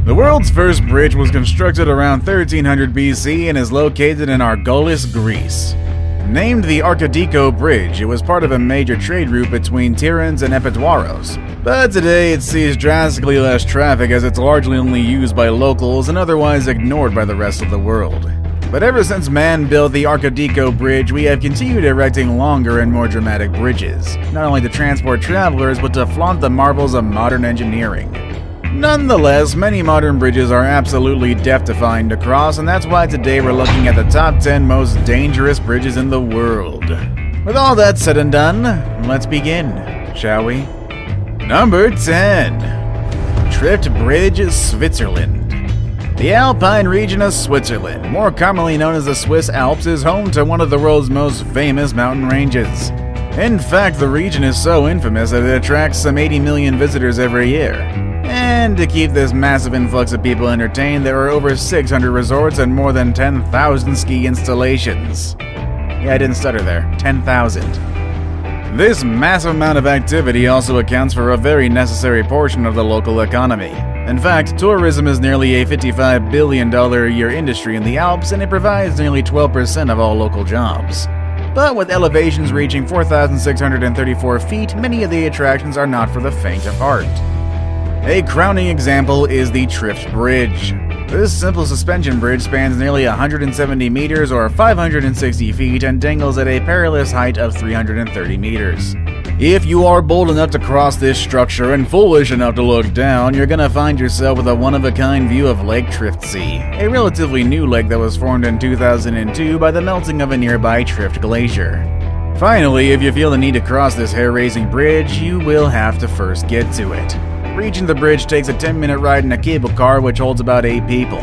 The world's first bridge was constructed around 1300 BC and is located in Argolis, Greece. Named the Archidiko Bridge, it was part of a major trade route between Tiryns and Epidouros. But today it sees drastically less traffic as it's largely only used by locals and otherwise ignored by the rest of the world. But ever since man built the Archidiko Bridge, we have continued erecting longer and more dramatic bridges, not only to transport travelers but to flaunt the marvels of modern engineering. Nonetheless, many modern bridges are absolutely death-defying to cross, and that's why today we're looking at the top 10 most dangerous bridges in the world. With all that said and done, let's begin, shall we? Number 10. Trift Bridge, Switzerland. The Alpine region of Switzerland, more commonly known as the Swiss Alps, is home to one of the world's most famous mountain ranges. In fact, the region is so infamous that it attracts some 80 million visitors every year. And to keep this massive influx of people entertained, there are over 600 resorts and more than 10,000 ski installations. Yeah, I didn't stutter there. 10,000. This massive amount of activity also accounts for a very necessary portion of the local economy. In fact, tourism is nearly a $55 billion a year industry in the Alps, and it provides nearly 12% of all local jobs. But with elevations reaching 4,634 feet, many of the attractions are not for the faint of heart. A crowning example is the Trift Bridge. This simple suspension bridge spans nearly 170 meters or 560 feet and dangles at a perilous height of 330 meters. If you are bold enough to cross this structure and foolish enough to look down, you're gonna find yourself with a one-of-a-kind view of Lake Triftsee, a relatively new lake that was formed in 2002 by the melting of a nearby Trift Glacier. Finally, if you feel the need to cross this hair-raising bridge, you will have to first get to it. Reaching the bridge takes a 10-minute ride in a cable car which holds about 8 people.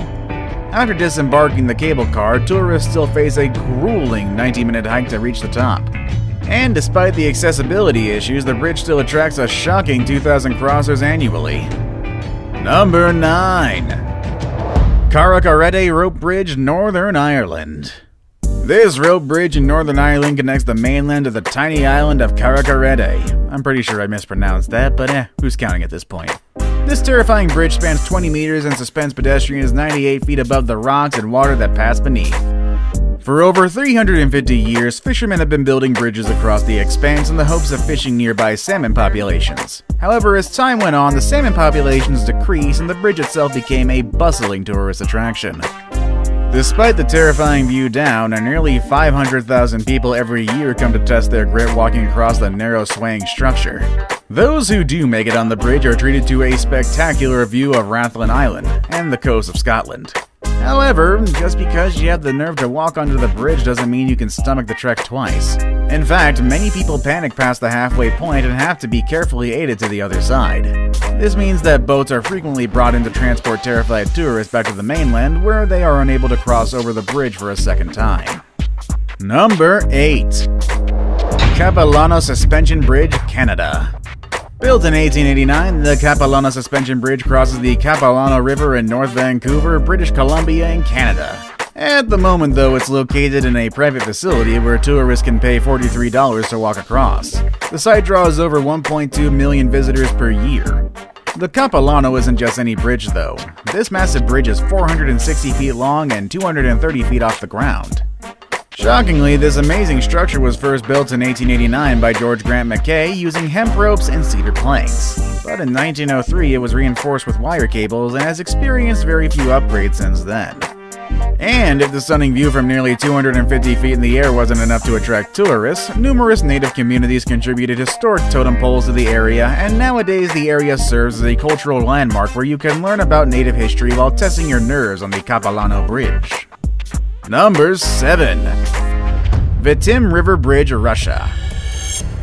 After disembarking the cable car, tourists still face a grueling 90-minute hike to reach the top. And despite the accessibility issues, the bridge still attracts a shocking 2,000 crossers annually. Number 9. Carrick-a-Rede Rope Bridge, Northern Ireland. This rope bridge in Northern Ireland connects the mainland to the tiny island of Carrick-a-Rede. I'm pretty sure I mispronounced that, but who's counting at this point? This terrifying bridge spans 20 meters and suspends pedestrians 98 feet above the rocks and water that pass beneath. For over 350 years, fishermen have been building bridges across the expanse in the hopes of fishing nearby salmon populations. However, as time went on, the salmon populations decreased and the bridge itself became a bustling tourist attraction. Despite the terrifying view down, nearly 500,000 people every year come to test their grit walking across the narrow swaying structure. Those who do make it on the bridge are treated to a spectacular view of Rathlin Island and the coast of Scotland. However, just because you have the nerve to walk onto the bridge doesn't mean you can stomach the trek twice. In fact, many people panic past the halfway point and have to be carefully aided to the other side. This means that boats are frequently brought in to transport terrified tourists back to the mainland, where they are unable to cross over the bridge for a second time. Number 8. Capilano Suspension Bridge, Canada. Built in 1889, the Capilano Suspension Bridge crosses the Capilano River in North Vancouver, British Columbia in Canada. At the moment, though, it's located in a private facility where tourists can pay $43 to walk across. The site draws over 1.2 million visitors per year. The Capilano isn't just any bridge, though. This massive bridge is 460 feet long and 230 feet off the ground. Shockingly, this amazing structure was first built in 1889 by George Grant Mackay using hemp ropes and cedar planks. But in 1903 it was reinforced with wire cables and has experienced very few upgrades since then. And if the stunning view from nearly 250 feet in the air wasn't enough to attract tourists, numerous native communities contributed historic totem poles to the area, and nowadays the area serves as a cultural landmark where you can learn about native history while testing your nerves on the Capilano Bridge. Number 7. Vitim River Bridge, Russia.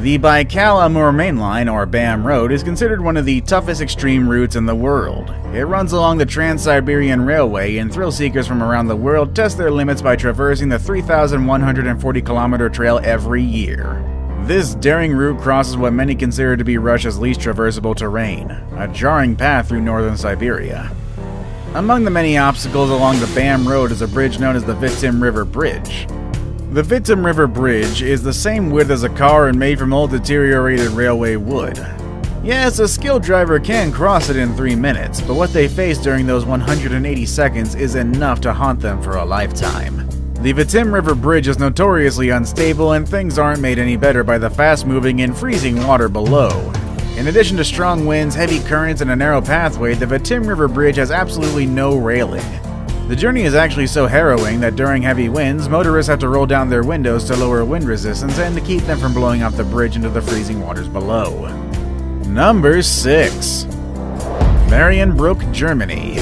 The Baikal-Amur Main Line, or BAM Road, is considered one of the toughest extreme routes in the world. It runs along the Trans-Siberian Railway, and thrill seekers from around the world test their limits by traversing the 3,140-kilometer trail every year. This daring route crosses what many consider to be Russia's least traversable terrain, a jarring path through northern Siberia. Among the many obstacles along the BAM Road is a bridge known as the Vitim River Bridge. The Vitim River Bridge is the same width as a car and made from old deteriorated railway wood. Yes, a skilled driver can cross it in 3 minutes, but what they face during those 180 seconds is enough to haunt them for a lifetime. The Vitim River Bridge is notoriously unstable, and things aren't made any better by the fast-moving and freezing water below. In addition to strong winds, heavy currents, and a narrow pathway, the Vitim River Bridge has absolutely no railing. The journey is actually so harrowing that during heavy winds, motorists have to roll down their windows to lower wind resistance and to keep them from blowing off the bridge into the freezing waters below. Number 6. Marienbrück, Germany.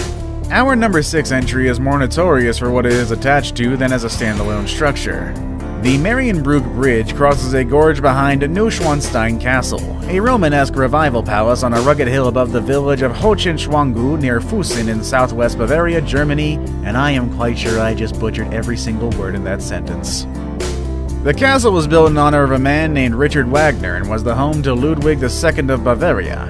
Our number 6 entry is more notorious for what it is attached to than as a standalone structure. The Marienbrück Bridge crosses a gorge behind Neuschwanstein Castle, a Romanesque revival palace on a rugged hill above the village of Hohenschwangau near Fussen in southwest Bavaria, Germany, and I am quite sure I just butchered every single word in that sentence. The castle was built in honor of a man named Richard Wagner and was the home to Ludwig II of Bavaria.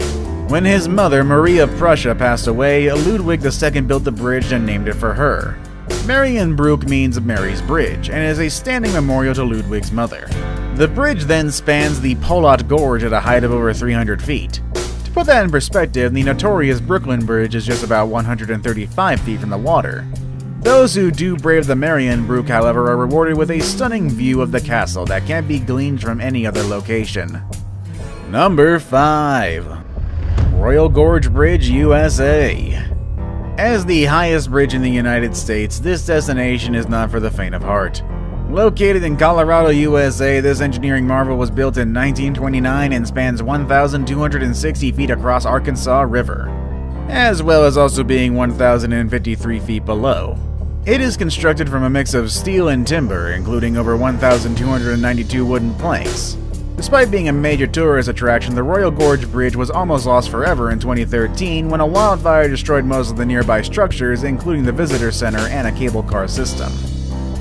When his mother, Maria of Prussia, passed away, Ludwig II built the bridge and named it for her. Marienbrück means Mary's Bridge, and is a standing memorial to Ludwig's mother. The bridge then spans the Polot Gorge at a height of over 300 feet. To put that in perspective, the notorious Brooklyn Bridge is just about 135 feet from the water. Those who do brave the Marienbrück, however, are rewarded with a stunning view of the castle that can't be gleaned from any other location. Number 5. Royal Gorge Bridge, USA. As the highest bridge in the United States, this destination is not for the faint of heart. Located in Colorado, USA, this engineering marvel was built in 1929 and spans 1,260 feet across Arkansas River, as well as also being 1,053 feet below. It is constructed from a mix of steel and timber, including over 1,292 wooden planks. Despite being a major tourist attraction, the Royal Gorge Bridge was almost lost forever in 2013 when a wildfire destroyed most of the nearby structures, including the visitor center and a cable car system.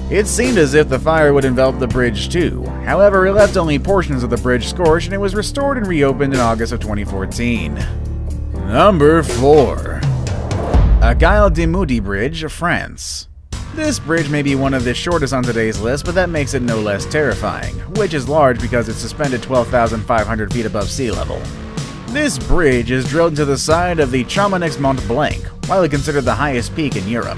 It seemed as if the fire would envelop the bridge too. However, it left only portions of the bridge scorched, and it was restored and reopened in August of 2014. Number 4. Agile de Moody Bridge, France. This bridge may be one of the shortest on today's list, but that makes it no less terrifying, which is large because it's suspended 12,500 feet above sea level. This bridge is drilled into the side of the Chamonix Mont Blanc, widely considered the highest peak in Europe.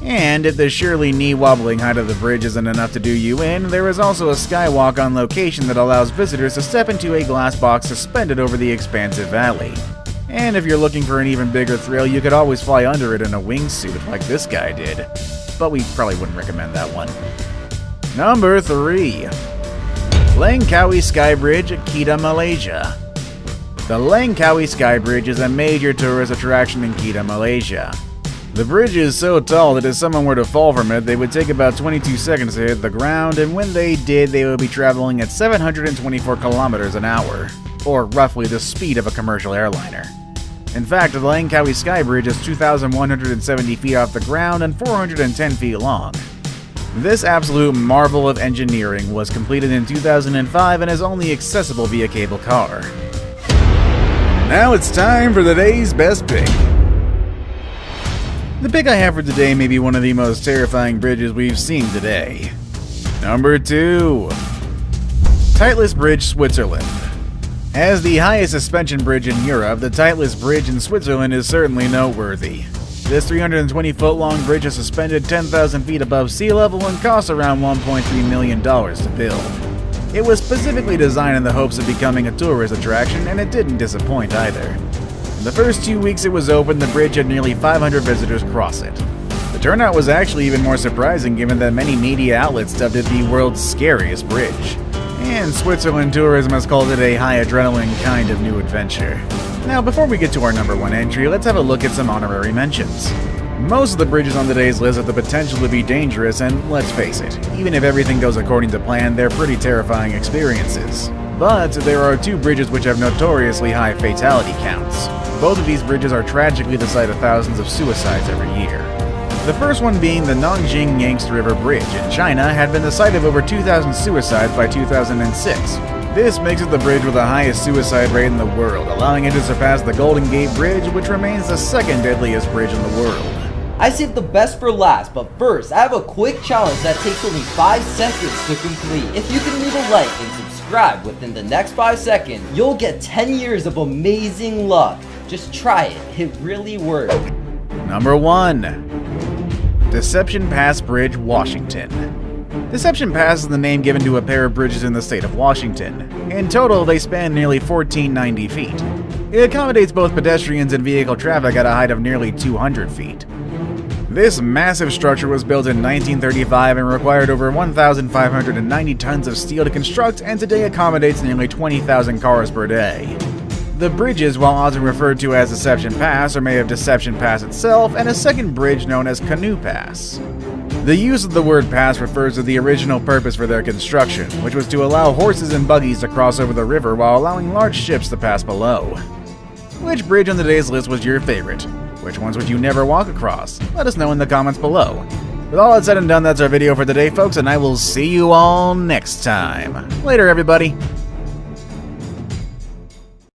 And if the surely knee-wobbling height of the bridge isn't enough to do you in, there is also a skywalk on location that allows visitors to step into a glass box suspended over the expansive valley. And if you're looking for an even bigger thrill, you could always fly under it in a wingsuit like this guy did. But we probably wouldn't recommend that one. Number 3. Langkawi Sky Bridge, Kedah, Malaysia. The Langkawi Sky Bridge is a major tourist attraction in Kedah, Malaysia. The bridge is so tall that if someone were to fall from it, they would take about 22 seconds to hit the ground, and when they did, they would be traveling at 724 kilometers an hour, or roughly the speed of a commercial airliner. In fact, the Langkawi Sky Bridge is 2,170 feet off the ground and 410 feet long. This absolute marvel of engineering was completed in 2005 and is only accessible via cable car. Now it's time for the day's best pick. The pick I have for today may be one of the most terrifying bridges we've seen today. Number 2. Titlis Bridge, Switzerland. As the highest suspension bridge in Europe, the Titlis Bridge in Switzerland is certainly noteworthy. This 320-foot-long bridge is suspended 10,000 feet above sea level and costs around $1.3 million to build. It was specifically designed in the hopes of becoming a tourist attraction, and it didn't disappoint either. In the first 2 weeks it was open, the bridge had nearly 500 visitors cross it. The turnout was actually even more surprising given that many media outlets dubbed it the world's scariest bridge. And Switzerland tourism has called it a high-adrenaline kind of new adventure. Now, before we get to our number 1 entry, let's have a look at some honorary mentions. Most of the bridges on today's list have the potential to be dangerous, and let's face it, even if everything goes according to plan, they're pretty terrifying experiences. But there are 2 bridges which have notoriously high fatality counts. Both of these bridges are tragically the site of thousands of suicides every year. The first one being the Nanjing Yangtze River Bridge in China had been the site of over 2,000 suicides by 2006. This makes it the bridge with the highest suicide rate in the world, allowing it to surpass the Golden Gate Bridge, which remains the second deadliest bridge in the world. I saved the best for last, but first, I have a quick challenge that takes only 5 seconds to complete. If you can leave a like and subscribe subscribe within the next 5 seconds, you'll get 10 years of amazing luck. Just try it. It really works. Number 1. Deception Pass Bridge, Washington. Deception Pass is the name given to a pair of bridges in the state of Washington. In total, they span nearly 1,490 feet. It accommodates both pedestrians and vehicle traffic at a height of nearly 200 feet. This massive structure was built in 1935 and required over 1,590 tons of steel to construct, and today accommodates nearly 20,000 cars per day. The bridges, while often referred to as Deception Pass, are made of Deception Pass itself and a second bridge known as Canoe Pass. The use of the word pass refers to the original purpose for their construction, which was to allow horses and buggies to cross over the river while allowing large ships to pass below. Which bridge on today's list was your favorite? Which ones would you never walk across? Let us know in the comments below. With all that said and done, that's our video for today, folks, and I will see you all next time. Later, everybody.